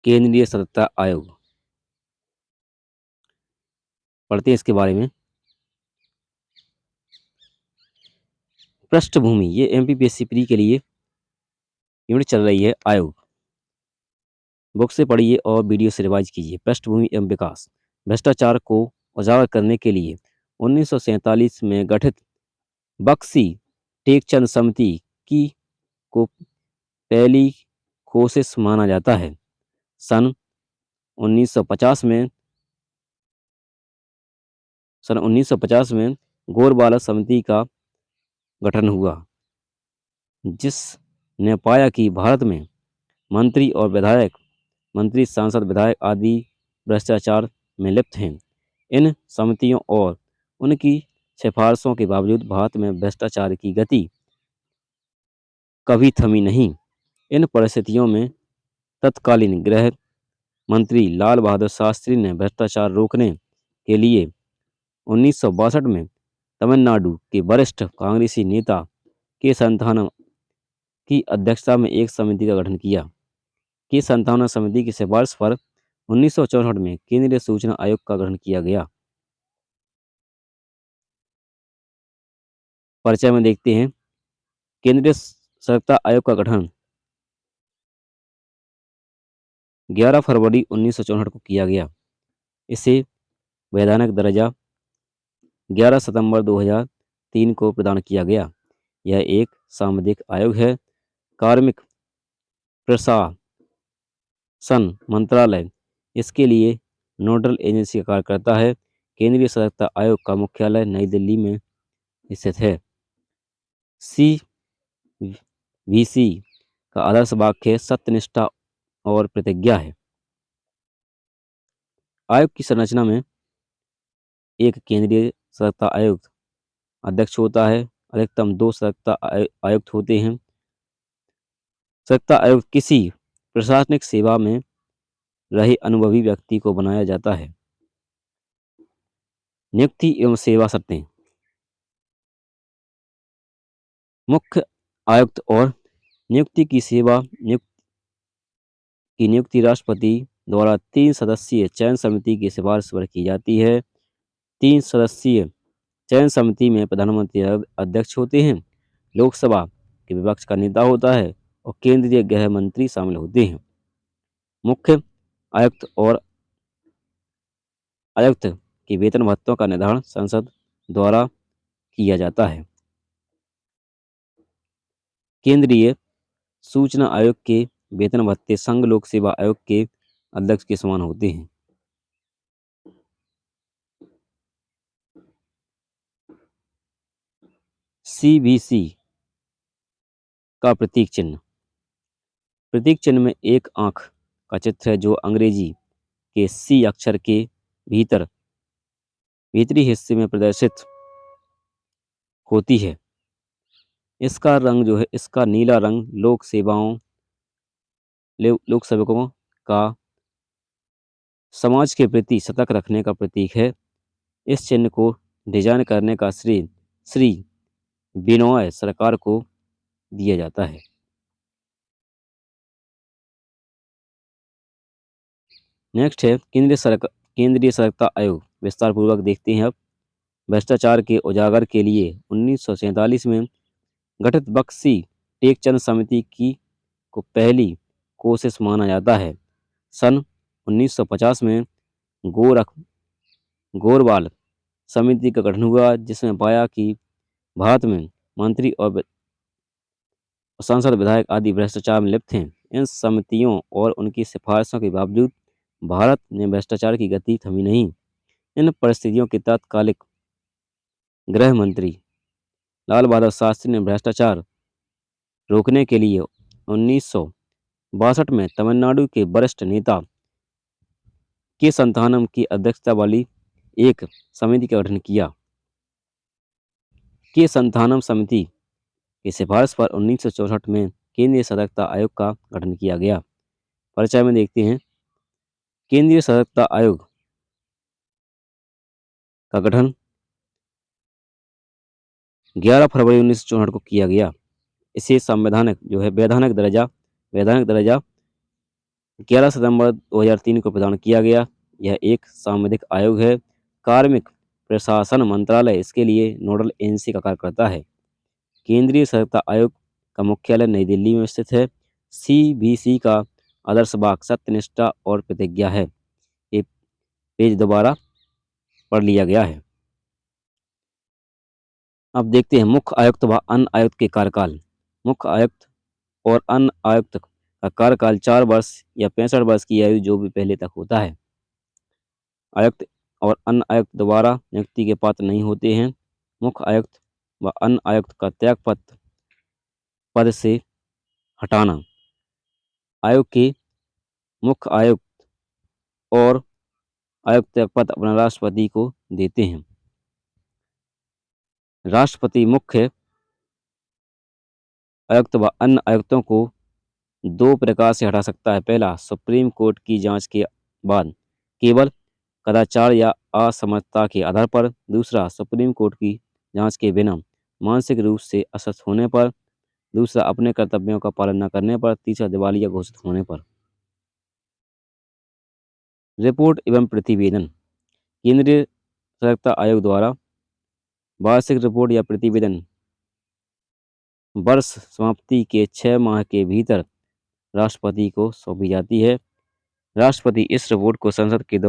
केंद्रीय सतर्कता आयोग। पढ़ते हैं इसके बारे में। पृष्ठभूमि, ये एमपीपीएससी प्री के लिए यूनिट चल रही है। आयोग बुक से पढ़िए और वीडियो से रिवाइज कीजिए। पृष्ठभूमि एवं विकास। भ्रष्टाचार को उजागर करने के लिए 1947 में गठित बक्सी टेकचंद समिति की को पहली कोशिश माना जाता है। सन 1950 में गोरबाला समिति का गठन हुआ, जिसने पाया कि भारत में मंत्री, सांसद, विधायक आदि भ्रष्टाचार में लिप्त हैं। इन समितियों और उनकी सिफारिशों के बावजूद भारत में भ्रष्टाचार की गति कभी थमी नहीं। इन परिस्थितियों में तत्कालीन गृह मंत्री लाल बहादुर शास्त्री ने भ्रष्टाचार रोकने के लिए 1962 में तमिलनाडु के वरिष्ठ कांग्रेसी नेता के संतानम की अध्यक्षता में एक समिति का गठन किया। के संतानम समिति की सिफारिश पर 1964 में केंद्रीय सूचना आयोग का गठन किया गया। परिचय में देखते हैं। केंद्रीय सतर्कता आयोग का गठन 11 फरवरी 1964 को किया गया। इसे वैधानिक दर्जा 11 सितंबर 2003 को प्रदान किया गया। यह एक सामुदायिक आयोग है। कार्मिक प्रशासन मंत्रालय इसके लिए नोडल एजेंसी का कार्य करता है। केंद्रीय सतर्कता आयोग का मुख्यालय नई दिल्ली में स्थित है। CVC का आदर्श वाक्य सत्यनिष्ठा और प्रतिज्ञा है। आयोग की संरचना में एक केंद्रीय सतर्कता आयुक्त अध्यक्ष होता है। अधिकतम 2 सतर्कता आयुक्त होते हैं। सतर्कता आयुक्त किसी प्रशासनिक सेवा में रहे अनुभवी व्यक्ति को बनाया जाता है। नियुक्ति एवं सेवा शर्तें। मुख्य आयुक्त और नियुक्ति की नियुक्ति राष्ट्रपति द्वारा 3 सदस्यीय चयन समिति की सिफारिश पर की जाती है। 3 सदस्यीय चयन समिति में प्रधानमंत्री अध्यक्ष होते हैं, लोकसभा के विपक्ष का नेता होता है और केंद्रीय गृह मंत्री शामिल होते हैं। मुख्य आयुक्त और आयुक्त के वेतन भत्तों का निर्धारण संसद द्वारा किया जाता है। केंद्रीय सूचना आयोग के वेतन भत्ते संघ लोक सेवा आयोग के अध्यक्ष के समान होते हैं। CVC का प्रतीक चिन्ह। प्रतीक चिन्ह में एक आंख का चित्र है जो अंग्रेजी के C अक्षर के भीतरी हिस्से में प्रदर्शित होती है। इसका रंग जो है, इसका नीला रंग लोक सेवकों का समाज के प्रति सतर्क रखने का प्रतीक है। इस चिन्ह को डिजाइन करने का श्री बिनोय सरकार को दिया जाता है। नेक्स्ट है केंद्रीय सतर्कता आयोग। विस्तार पूर्वक देखते हैं अब। भ्रष्टाचार के उजागर के लिए 1947 में गठित बक्सी टेकचंद समिति को पहली कोशिश माना जाता है। सन 1950 में गोरवाल समिति का गठन हुआ, जिसमें पाया कि भारत में मंत्री और सांसद, विधायक आदि भ्रष्टाचार में लिप्त हैं। इन समितियों और उनकी सिफारिशों के बावजूद भारत में भ्रष्टाचार की गति थमी नहीं। इन परिस्थितियों के तत्कालिक गृह मंत्री लाल बहादुर शास्त्री ने भ्रष्टाचार रोकने के लिए 1962 में तमिलनाडु के वरिष्ठ नेता के संतानम की अध्यक्षता वाली एक समिति का गठन किया। के संतानम समिति की सिफारिश पर 1964 में केंद्रीय सतर्कता आयोग का गठन किया गया। परिचय में देखते हैं। केंद्रीय सतर्कता आयोग का गठन 11 फरवरी 1964 को किया गया। इसे वैधानिक दर्जा 11 सितंबर 2003 को प्रदान किया गया। यह एक सांविधिक आयोग है। कार्मिक प्रशासन मंत्रालय इसके लिए नोडल एजेंसी का कार्य करता है। केंद्रीय सतर्कता आयोग का मुख्यालय नई दिल्ली में स्थित है। सीबीसी का आदर्श वाक्य सत्यनिष्ठा और प्रतिज्ञा है। ये पेज दोबारा पढ़ लिया गया है। अब देखते हैं मुख्य आयुक्त व अन्य आयुक्त के कार्यकाल। मुख्य आयुक्त और अन्य आयुक्त का कार्यकाल 4 वर्ष या 65 वर्ष की आयु जो भी पहले तक होता है। आयुक्त और अन्य आयुक्त दोबारा नियुक्ति के पात्र नहीं होते हैं। मुख्य आयुक्त व अन्य आयुक्त का त्यागपत्र पद से हटाना आयोग के मुख्य आयुक्त और आयुक्त त्यागपत्र अपना राष्ट्रपति को देते हैं। राष्ट्रपति मुख्य आयुक्त व अन्य आयुक्तों को 2 प्रकार से हटा सकता है। पहला, सुप्रीम कोर्ट की जांच के बाद केवल कदाचार या असमर्थता के आधार पर। दूसरा, सुप्रीम कोर्ट की जांच के बिना मानसिक रूप से अस्वस्थ होने पर। दूसरा, अपने कर्तव्यों का पालन न करने पर। तीसरा, दिवालिया घोषित होने पर। रिपोर्ट एवं प्रतिवेदन। केंद्रीय सतर्कता आयोग द्वारा वार्षिक रिपोर्ट या प्रतिवेदन वर्ष समाप्ति के 6 माह के भीतर राष्ट्रपति को सौंपी जाती है। राष्ट्रपति इस रिपोर्ट को संसद के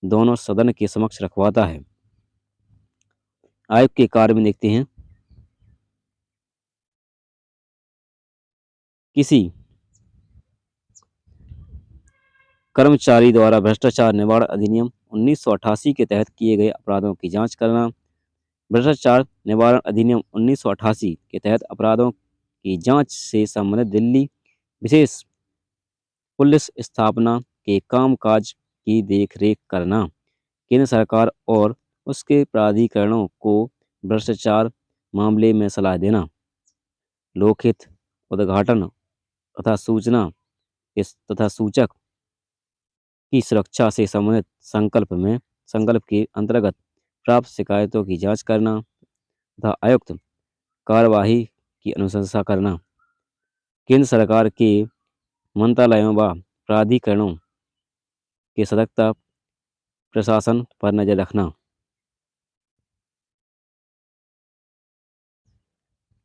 दोनों सदन के समक्ष रखवाता है। आयोग के कार्य में देखते हैं। किसी कर्मचारी द्वारा भ्रष्टाचार निवारण अधिनियम 1988 के तहत किए गए अपराधों की जांच करना। भ्रष्टाचार निवारण अधिनियम 1988 के तहत अपराधों की जांच से संबंधित दिल्ली विशेष पुलिस स्थापना के कामकाज की देखरेख करना। केंद्र सरकार और उसके प्राधिकरणों को भ्रष्टाचार मामले में सलाह देना। लोकहित उद्घाटन तथा सूचक की सुरक्षा से संबंधित संकल्प के अंतर्गत प्राप्त शिकायतों की जांच करना तथा आयुक्त कार्यवाही की अनुशंसा करना। केंद्र सरकार के मंत्रालयों व प्राधिकरणों के सतर्कता प्रशासन पर नजर रखना।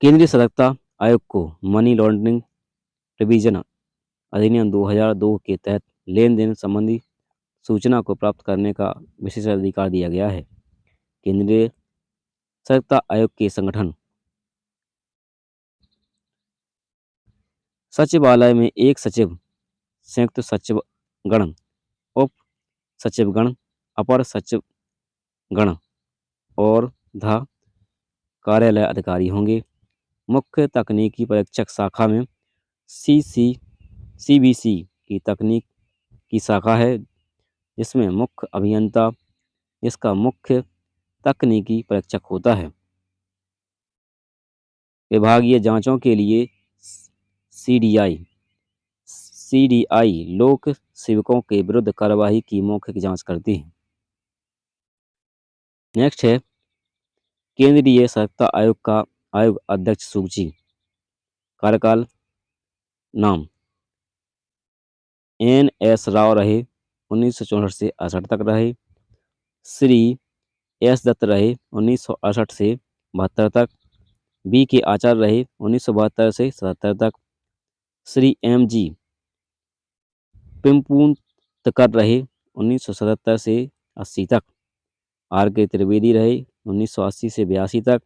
केंद्रीय सतर्कता आयोग को मनी लॉन्ड्रिंग प्रिवीजन अधिनियम 2002 के तहत लेन देन संबंधी सूचना को प्राप्त करने का विशेष अधिकार दिया गया है। केंद्रीय सतर्कता आयोग के संगठन। सचिवालय में एक सचिव, संयुक्त सचिवगण, उप सचिवगण, अपर सचिवगण और कार्यालय अधिकारी होंगे। मुख्य तकनीकी परीक्षक शाखा में सीबीसी की तकनीक की शाखा है जिसमें मुख्य अभियंता इसका मुख्य तकनीकी परीक्षक होता है। विभागीय जांचों के लिए सीडीआई लोक सेवकों के विरुद्ध कार्यवाही की मौखिक जांच करती है। नेक्स्ट है केंद्रीय सतर्कता आयोग का आयोग अध्यक्ष सूची। कार्यकाल नाम NS राव रहे, 1964 से 68 तक रहे। श्री S दत्त रहे, 1968 से 72 तक। BK आचार्य रहे, 1972 से 77 तक। श्री MG पिम्पूतकर रहे, 1977 से 80 तक। RK त्रिवेदी रहे, 1980 से 82 तक।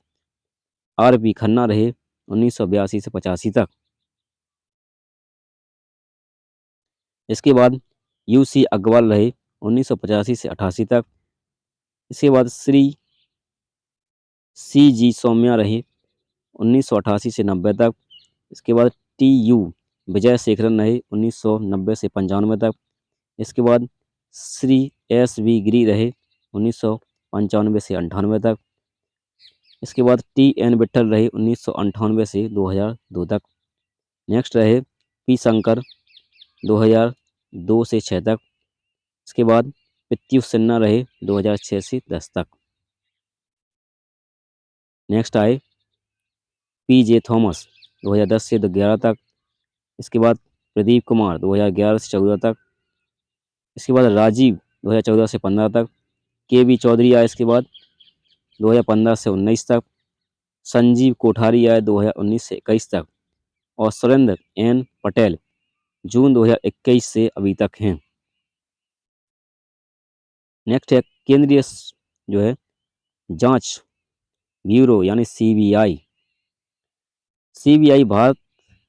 RP खन्ना रहे, 1982 से 85 तक। इसके बाद UC अग्रवाल रहे, 1985 से 88 तक। इसके बाद श्री CG सौम्या रहे, 1988 से 90 तक। इसके बाद TU विजय शेखरन रहे, 1990 से 95 तक। इसके बाद श्री SV गिरी रहे, 1995 से 98 तक। इसके बाद TN विट्ठल रहे, 1998 से 2002 तक। नेक्स्ट रहे P शंकर, 2002 से 6 तक। इसके बाद प्रत्युष सिन्हा रहे, 2006 से 10 तक। नेक्स्ट आए PJ थॉमस, 2010 से 11 तक। इसके बाद प्रदीप कुमार 2011 से 14 तक। इसके बाद राजीव 2014 से 15 तक। के बी चौधरी आए इसके बाद 2015 से 19 तक। संजीव कोठारी आए 2019 से 21 तक। और सुरेंद्र एन पटेल जून 2021 से अभी तक हैं। नेक्स्ट है केंद्रीय जो है जांच ब्यूरो यानी सीबीआई। सीबीआई भारत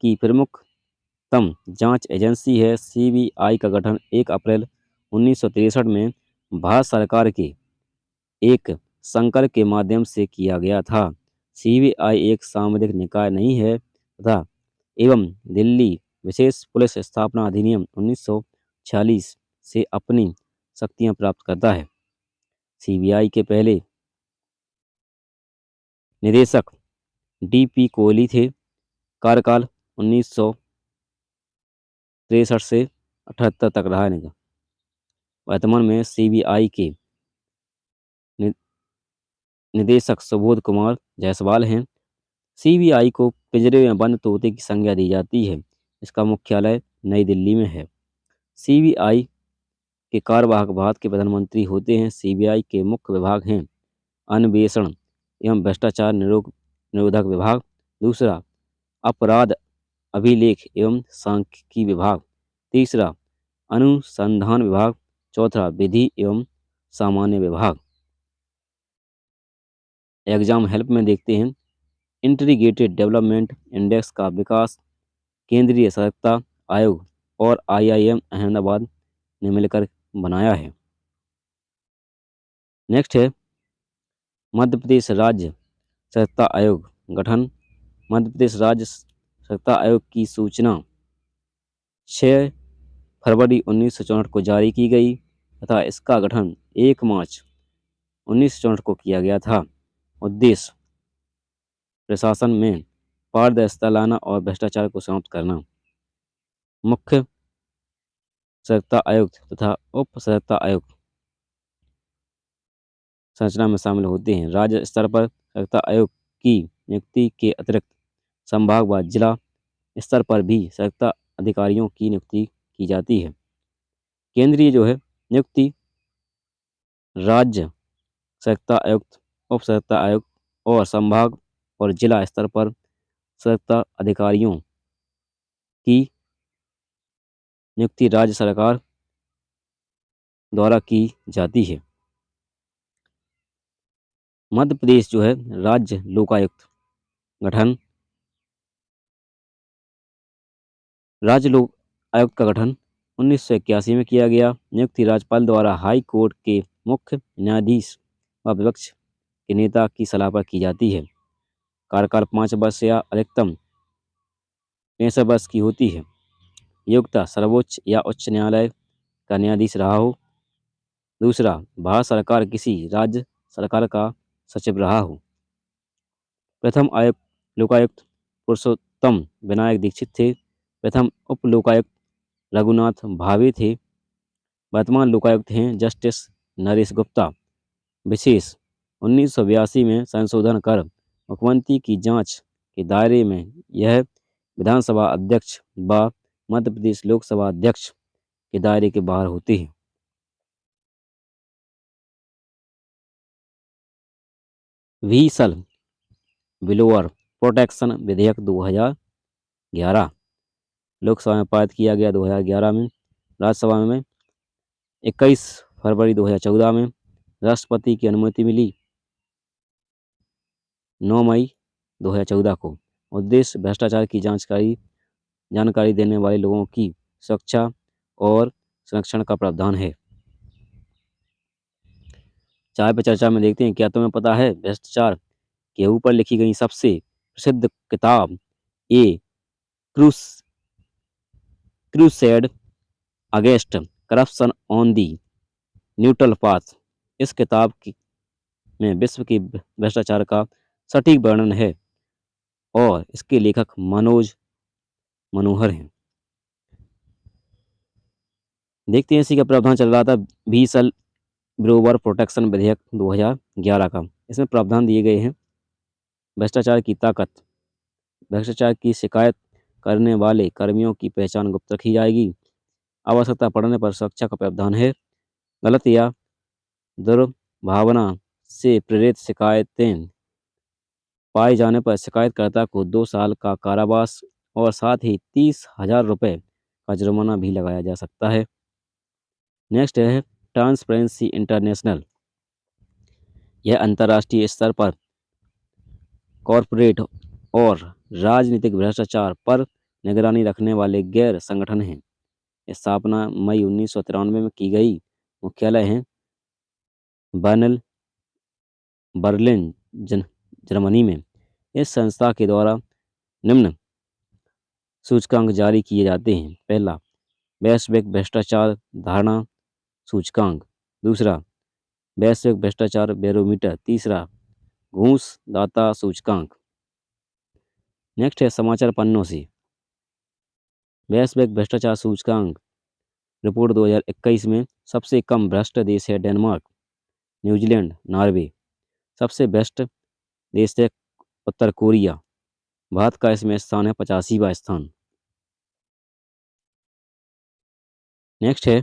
की प्रमुखतम जांच एजेंसी है। सीबीआई का गठन 1 अप्रैल 1963 में भारत सरकार के एक संकल्प के माध्यम से किया गया था। सीबीआई एक सामरिक निकाय नहीं है तथा एवं दिल्ली विशेष पुलिस स्थापना अधिनियम 1946 से अपनी शक्तियां प्राप्त करता है। सीबीआई के पहले निदेशक डीपी कोहली थे। कार्यकाल 1963 से 78 तक रहा इनका। वर्तमान में सीबीआई के निदेशक सुबोध कुमार जायसवाल हैं। सीबीआई को पिंजरे में बंद तोते की संज्ञा दी जाती है। इसका मुख्यालय नई दिल्ली में है। सीबीआई के कार्यवाहक भारत के प्रधानमंत्री होते हैं। सीबीआई के मुख्य विभाग हैं अन्वेषण एवं भ्रष्टाचार निरोधक विभाग। दूसरा अपराध अभिलेख एवं सांख्यिकी विभाग। तीसरा अनुसंधान विभाग। चौथा विधि एवं सामान्य विभाग। एग्जाम हेल्प में देखते हैं इंटीग्रेटेड डेवलपमेंट इंडेक्स का विकास केंद्रीय सतर्कता आयोग और आईआईएम अहमदाबाद ने मिलकर बनाया है। नेक्स्ट है मध्य प्रदेश राज्य सतर्कता आयोग गठन। मध्य प्रदेश राज्य सतर्कता आयोग की सूचना 6 फरवरी 1964 को जारी की गई तथा इसका गठन 1 मार्च 1964 को किया गया था। उद्देश्य प्रशासन में पारदर्शिता लाना और भ्रष्टाचार को समाप्त करना। मुख्य सतर्कता आयुक्त तथा उप सतर्कता आयुक्त संरचना में शामिल होते हैं। राज्य स्तर पर सतर्कता आयोग की नियुक्ति के अतिरिक्त संभाग व जिला स्तर पर भी सतर्कता अधिकारियों की नियुक्ति की जाती है। केंद्रीय जो है नियुक्ति राज्य सतर्कता आयुक्त, उप सतर्कता आयुक्त और संभाग और जिला स्तर पर सतर्कता अधिकारियों की नियुक्ति राज्य सरकार द्वारा की जाती है। मध्य प्रदेश जो है राज्य लोकायुक्त गठन। राज्य लोक आयुक्त का गठन 1981 में किया गया। नियुक्ति राज्यपाल द्वारा हाई कोर्ट के मुख्य न्यायाधीश व विपक्ष के नेता की सलाह पर की जाती है। कार्यकाल 5 वर्ष या अधिकतम 65 वर्ष की होती है। योग्यता सर्वोच्च या उच्च न्यायालय का न्यायाधीश रहा हो। दूसरा भारत सरकार किसी राज्य सरकार का सचिव रहा हो। प्रथम आयुक्त लोकायुक्त पुरुषोत्तम विनायक दीक्षित थे। प्रथम उप लोकायुक्त रघुनाथ भावे थे। वर्तमान लोकायुक्त हैं जस्टिस नरेश गुप्ता। विशेष 1982 में संशोधन कर मुख्यमंत्री की जांच के दायरे में यह विधानसभा अध्यक्ष व मध्य प्रदेश लोकसभा अध्यक्ष के दायरे के बाहर होते हैं। व्हीसल ब्लोअर प्रोटेक्शन विधेयक 2011 लोकसभा में पारित किया गया 2011 में। राज्यसभा में 21 फरवरी 2014 में। राष्ट्रपति की अनुमति मिली 9 मई 2014 को। उद्देश्य भ्रष्टाचार की जानकारी देने वाले लोगों की सुरक्षा और संरक्षण का प्रावधान है। चाय पे चर्चा में देखते हैं क्या तुम्हें पता है भ्रष्टाचार के ऊपर लिखी गई सबसे प्रसिद्ध किताब a crusade against corruption on the neutral path. इस किताब में विश्व के भ्रष्टाचार का सटीक वर्णन है और इसके लेखक मनोज मनोहर हैं। देखते हैं इसी का प्रावधान चल रहा था व्हीसल ब्लोअर प्रोटेक्शन विधेयक 2011 का। इसमें प्रावधान दिए गए हैं भ्रष्टाचार की ताकत। भ्रष्टाचार की शिकायत करने वाले कर्मियों की पहचान गुप्त रखी जाएगी। आवश्यकता पड़ने पर सुरक्षा का प्रावधान है। गलत या दुर्भावना से प्रेरित शिकायतें पाए जाने पर शिकायतकर्ता को 2 साल का कारावास और साथ ही 30,000 रुपये का जुर्माना भी लगाया जा सकता है। नेक्स्ट है ट्रांसपेरेंसी इंटरनेशनल। यह अंतर्राष्ट्रीय स्तर पर कॉरपोरेट और राजनीतिक भ्रष्टाचार पर निगरानी रखने वाले गैर संगठन हैं। स्थापना मई 1993 में की गई। मुख्यालय है बर्लिन बर्लिन जर्मनी में। इस संस्था के द्वारा निम्न सूचकांक जारी किए जाते हैं। पहला, वैश्विक भ्रष्टाचार धारणा सूचकांक। दूसरा, वैश्विक भ्रष्टाचार बैरोमीटर। तीसरा, घूस दाता सूचकांक। नेक्स्ट है समाचार पन्नों से। वैश्विक भ्रष्टाचार सूचकांक रिपोर्ट 2021 में सबसे कम भ्रष्ट देश है डेनमार्क, न्यूजीलैंड, नॉर्वे। सबसे भ्रष्ट देश है उत्तर कोरिया। भारत का इसमें स्थान है 85वां स्थान। नेक्स्ट है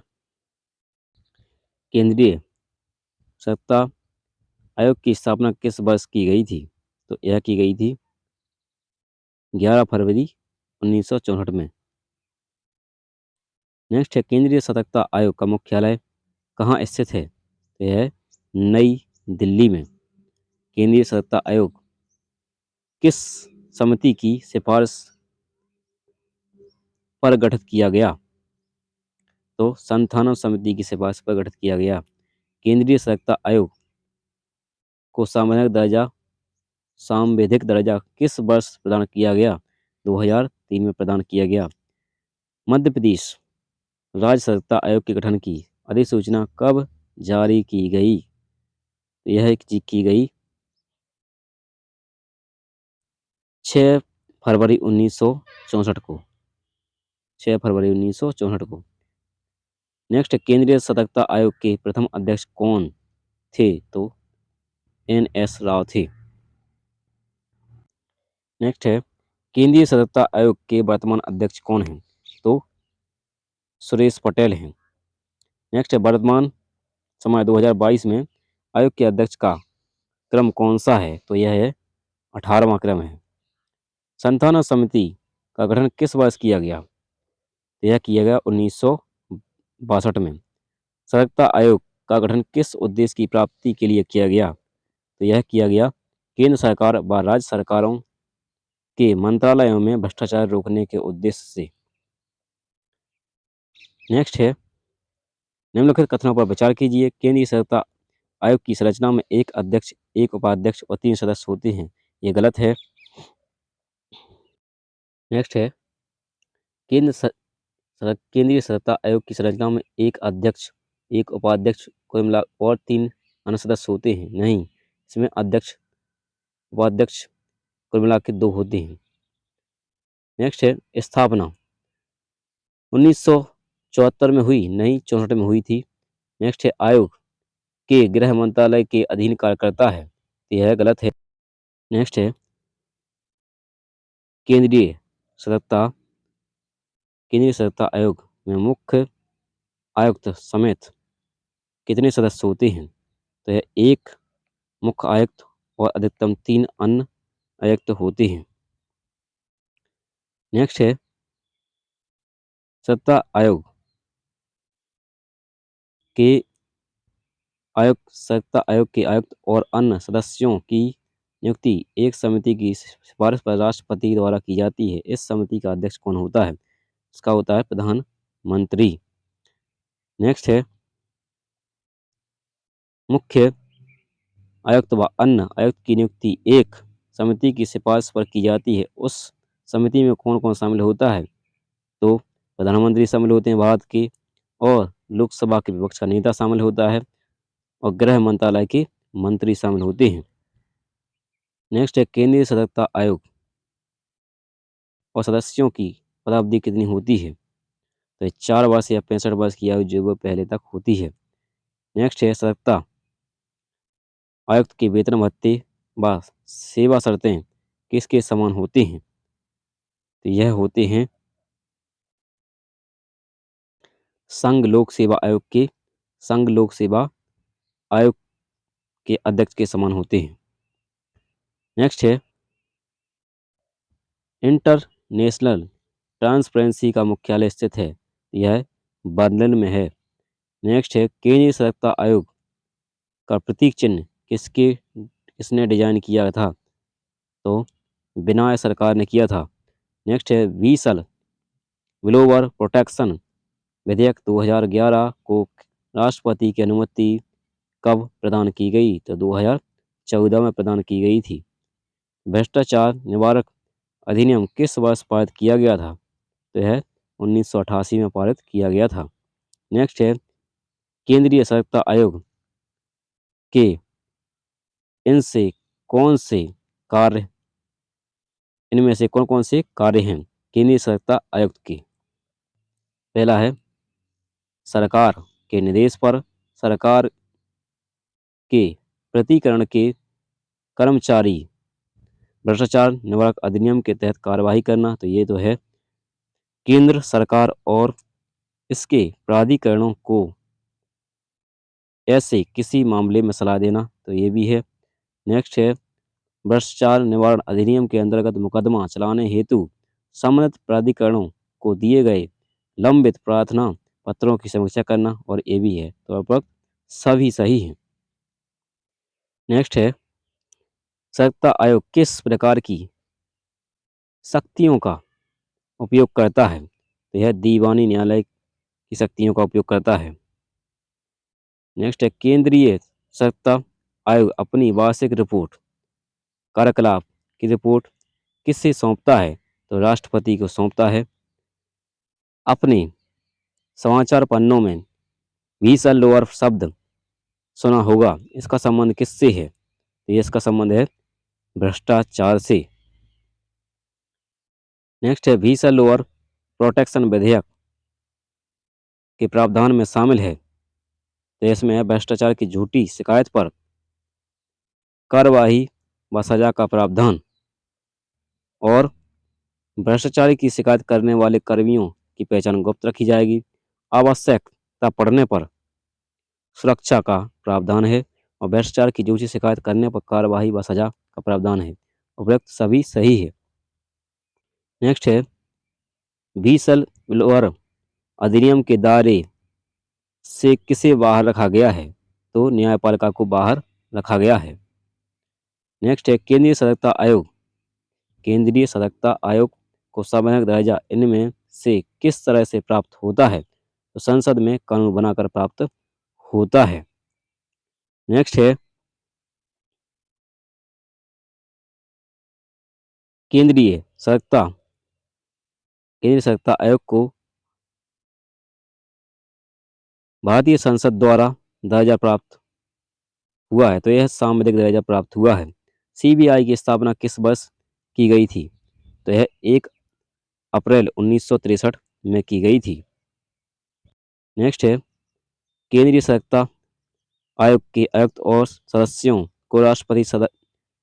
केंद्रीय सत्ता आयोग की स्थापना किस वर्ष की गई थी? तो यह की गई थी 11 फरवरी 1964 में। नेक्स्ट है केंद्रीय सतर्कता आयोग का मुख्यालय कहाँ स्थित है? तो यह है नई दिल्ली में। केंद्रीय सतर्कता आयोग किस समिति की सिफारिश पर गठित किया गया? तो संथानम समिति की सिफारिश पर गठित किया गया। केंद्रीय सतर्कता आयोग को सांविधिक दर्जा किस वर्ष प्रदान किया गया? 2003 में प्रदान किया गया। मध्य प्रदेश राज्य सतर्कता आयोग के गठन की अधिसूचना कब जारी की गई? तो यह की गई 6 फरवरी 1964 को। 6 फरवरी 1964 को। नेक्स्ट, केंद्रीय सतर्कता आयोग के प्रथम अध्यक्ष कौन थे? तो NS राव थे। नेक्स्ट है केंद्रीय सतर्कता आयोग के वर्तमान अध्यक्ष कौन हैं? तो सुरेश पटेल हैं। नेक्स्ट है वर्तमान समय 2022 में आयोग के अध्यक्ष का क्रम कौन सा है? तो यह है 18वां क्रम है। संथाना समिति का गठन किस वर्ष किया गया? तो यह किया गया 1962 में। सतर्कता आयोग का गठन किस उद्देश्य की प्राप्ति के लिए किया गया? तो यह किया गया केंद्र सरकार व राज्य सरकारों के मंत्रालयों में भ्रष्टाचार रोकने के उद्देश्य से। नेक्स्ट है निम्नलिखित कथनों पर विचार कीजिए। केंद्रीय सतर्कता आयोग की संरचना में एक अध्यक्ष, एक उपाध्यक्ष और 3 सदस्य होते हैं। ये गलत है। नेक्स्ट है केंद्रीय सतर्कता आयोग की संरचना में एक अध्यक्ष, एक उपाध्यक्ष कुल मिला और 3 अन्य सदस्य होते हैं। नहीं, इसमें अध्यक्ष उपाध्यक्ष कुल मिला के 2 होते हैं। नेक्स्ट है स्थापना 1974 में हुई, नहीं 64 में हुई थी। नेक्स्ट है आयोग के गृह मंत्रालय के अधीन कार्य करता है। यह गलत है। नेक्स्ट है केंद्रीय सतर्कता आयोग में मुख्य आयुक्त समेत कितने सदस्य होते हैं? तो यह 1 मुख्य आयुक्त और अधिकतम 3 अन्य आयुक्त होते हैं। नेक्स्ट है सत्ता आयोग के सत्ता आयोग के आयुक्त और अन्य सदस्यों की नियुक्ति एक समिति की सिफारिश पर राष्ट्रपति द्वारा की जाती है। इस समिति का अध्यक्ष कौन होता है? इसका होता है प्रधानमंत्री। नेक्स्ट है मुख्य आयुक्त व अन्य आयुक्त की नियुक्ति एक समिति की सिफारिश पर की जाती है। उस समिति में कौन कौन शामिल होता है? तो प्रधानमंत्री शामिल होते हैं भारत के, और लोकसभा के विपक्ष का नेता शामिल होता है, और गृह मंत्रालय के मंत्री शामिल होते हैं। नेक्स्ट है केंद्रीय सतर्कता आयोग और सदस्यों की पदावधि कितनी होती है? तो 4 वर्ष या 65 वर्ष की आयु जो वो पहले तक होती है। नेक्स्ट है सतर्कता आयुक्त के वेतन भत्ते व सेवा शर्तें किसके समान होती हैं? तो यह होते हैं संघ लोक सेवा आयोग के अध्यक्ष के समान होते हैं। नेक्स्ट है इंटरनेशनल ट्रांसपेरेंसी का मुख्यालय स्थित है, यह बर्लिन में है। नेक्स्ट है केंद्रीय सतर्कता आयोग का प्रतीक चिन्ह किसने डिजाइन किया था, तो बिनाय सरकार ने किया था। नेक्स्ट है व्हीसल ब्लोअर प्रोटेक्शन विधेयक 2011 को राष्ट्रपति की अनुमति कब प्रदान की गई, तो 2014 में प्रदान की गई थी। भ्रष्टाचार निवारक अधिनियम किस वर्ष पारित किया गया था, तो यह 1988 में पारित किया गया था। नेक्स्ट है केंद्रीय सतर्कता आयोग के इनसे कौन से कार्य इनमें से कौन कौन से कार्य हैं केंद्रीय सतर्कता आयुक्त के। पहला है सरकार के निर्देश पर सरकार के प्रतिकरण के कर्मचारी भ्रष्टाचार निवारक अधिनियम के तहत कार्रवाई करना, तो ये तो है केंद्र सरकार और इसके प्राधिकरणों को ऐसे किसी मामले में सलाह देना, तो ये भी है। नेक्स्ट है भ्रष्टाचार निवारण अधिनियम के अंतर्गत मुकदमा चलाने हेतु संबंधित प्राधिकरणों को दिए गए लंबित प्रार्थना पत्रों की समीक्षा करना, और ये भी है, तो लगभग सभी सही हैं। नेक्स्ट है सतर्कता आयोग किस प्रकार की शक्तियों का उपयोग करता है, तो यह दीवानी न्यायालय की शक्तियों का उपयोग करता है। नेक्स्ट है केंद्रीय सतर्कता आयोग अपनी वार्षिक रिपोर्ट कार्यकलाप की रिपोर्ट किससे सौंपता है, तो राष्ट्रपति को सौंपता है। अपने समाचार पन्नों में व्हीसल लोअर शब्द सुना होगा, इसका संबंध किससे है, तो ये इसका संबंध है भ्रष्टाचार से। नेक्स्ट है व्हीसल लोअर प्रोटेक्शन विधेयक के प्रावधान में शामिल है, तो इसमें है भ्रष्टाचार की झूठी शिकायत पर कार्यवाही व सजा का प्रावधान, और भ्रष्टाचार की शिकायत करने वाले कर्मियों की पहचान गुप्त रखी जाएगी। आवश्यकता पड़ने पर सुरक्षा का प्रावधान है, और भ्रष्टाचार की झूठी शिकायत करने पर कार्यवाही व सजा का प्रावधान है। उपरोक्त सभी सही है। नेक्स्ट है व्हीसल ब्लोअर अधिनियम के दायरे से किसे बाहर रखा गया है, तो न्यायपालिका को बाहर रखा गया है। नेक्स्ट है केंद्रीय सतर्कता आयोग को संवैधानिक दर्जा इनमें से किस तरह से प्राप्त होता है, तो संसद में कानून बनाकर प्राप्त होता है। नेक्स्ट है केंद्रीय सतर्कता आयोग को भारतीय संसद द्वारा दर्जा प्राप्त हुआ है, तो यह सांविधिक दर्जा प्राप्त हुआ है। सीबीआई की स्थापना किस वर्ष की गई थी, तो यह 1 अप्रैल 1963 में की गई थी। नेक्स्ट है केंद्रीय सतर्कता आयोग के आयुक्त और सदस्यों को राष्ट्रपति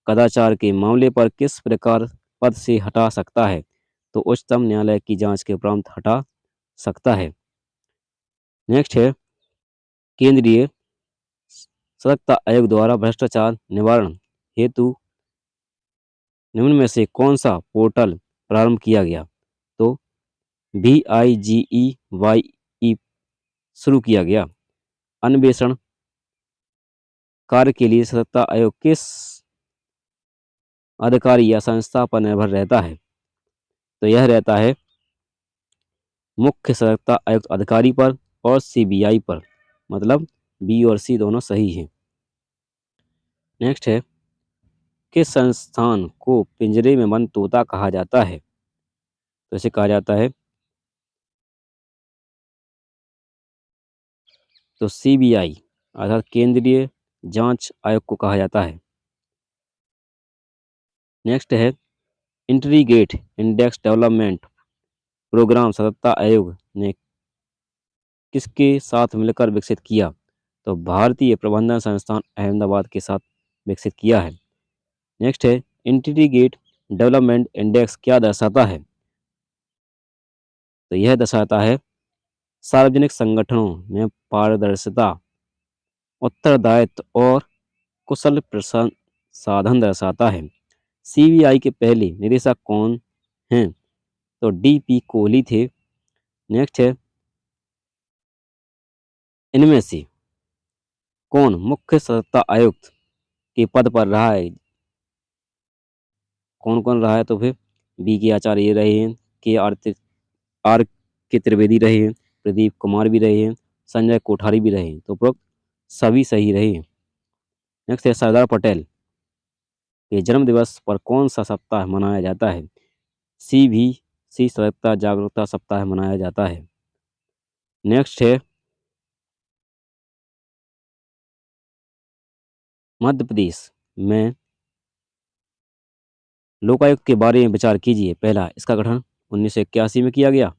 कदाचार के मामले पर किस प्रकार पद से हटा सकता है, तो उच्चतम न्यायालय की जांच के उपरांत हटा सकता है। नेक्स्ट है केंद्रीय सतर्कता आयोग द्वारा भ्रष्टाचार निवारण हेतु निम्न में से कौन सा पोर्टल प्रारंभ किया गया, तो VIGEYE शुरू किया गया। अन्वेषण कार्य के लिए सतर्कता आयोग किस अधिकारी या संस्था पर निर्भर रहता है, तो यह रहता है मुख्य सतर्कता आयुक्त अधिकारी पर और CBI पर, मतलब B और C दोनों सही हैं। नेक्स्ट है किस संस्थान को पिंजरे में बंद तोता कहा जाता है, तो इसे कहा जाता है तो CBI अर्थात केंद्रीय जांच आयोग को कहा जाता है। नेक्स्ट है इंटीग्रेटेड इंडेक्स डेवलपमेंट प्रोग्राम सतर्कता आयोग ने किसके साथ मिलकर विकसित किया, तो भारतीय प्रबंधन संस्थान अहमदाबाद के साथ विकसित किया है। नेक्स्ट है इंटीग्रेटेड डेवलपमेंट इंडेक्स क्या दर्शाता है, तो यह दर्शाता है सार्वजनिक संगठनों में पारदर्शिता, उत्तरदायित्व और कुशल प्रसाधन दर्शाता है। सीबीआई के पहले निदेशक कौन हैं? तो डीपी कोहली थे। नेक्स्ट है, इनमें से कौन मुख्य सतर्कता आयुक्त के पद पर रहा है? कौन कौन रहा है? तो फिर बी के आचार्य ये रहे हैं, आर के त्रिवेदी रहे हैं, प्रदीप कुमार भी रहे हैं, संजय कोठारी भी रहे हैं। तो उपरोक्त सभी सही रहे हैं। नेक्स्ट है, सरदार पटेल के जन्म दिवस पर कौन सा सप्ताह मनाया जाता है? सी सतर्कता जागरूकता सप्ताह मनाया जाता है। नेक्स्ट है, मध्य प्रदेश में लोकायुक्त के बारे में विचार कीजिए। पहला, इसका गठन 1981 में किया गया।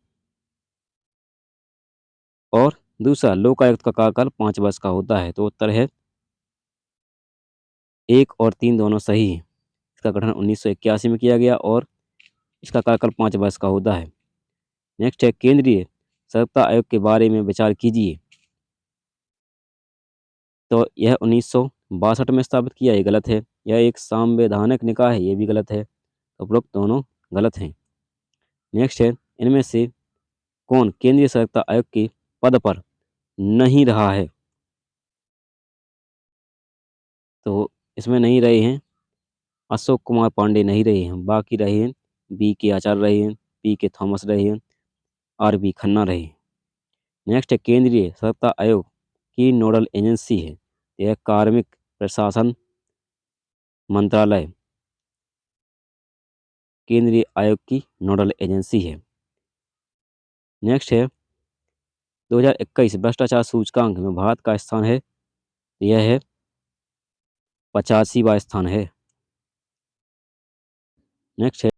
और दूसरा, लोकायुक्त का कार्यकाल 5 वर्ष का होता है। तो उत्तर है 1 और 3 दोनों सही हैं। इसका गठन 1981 में किया गया और इसका कार्यकाल 5 वर्ष का होता है। नेक्स्ट है, केंद्रीय सतर्कता आयोग के बारे में विचार कीजिए। तो यह 1962 में स्थापित किया, ये गलत है। यह एक संवैधानिक निकाय है, ये भी गलत है। तो उपरोक्त दोनों गलत हैं। नेक्स्ट है, इनमें से कौन केंद्रीय सतर्कता आयोग के पद पर नहीं रहा है? तो इसमें नहीं रहे हैं अशोक कुमार पांडे, नहीं रहे हैं। बाकी रहे हैं बी के आचार्य रहे हैं, पी के थॉमस रहे हैं, आर बी खन्ना रहे हैं। नेक्स्ट है, केंद्रीय सतर्कता आयोग की नोडल एजेंसी है। यह कार्मिक प्रशासन मंत्रालय केंद्रीय आयोग की नोडल एजेंसी है। नेक्स्ट है, 2021 भ्रष्टाचार सूचकांक में भारत का स्थान है, यह है 85वां स्थान है। नेक्स्ट है,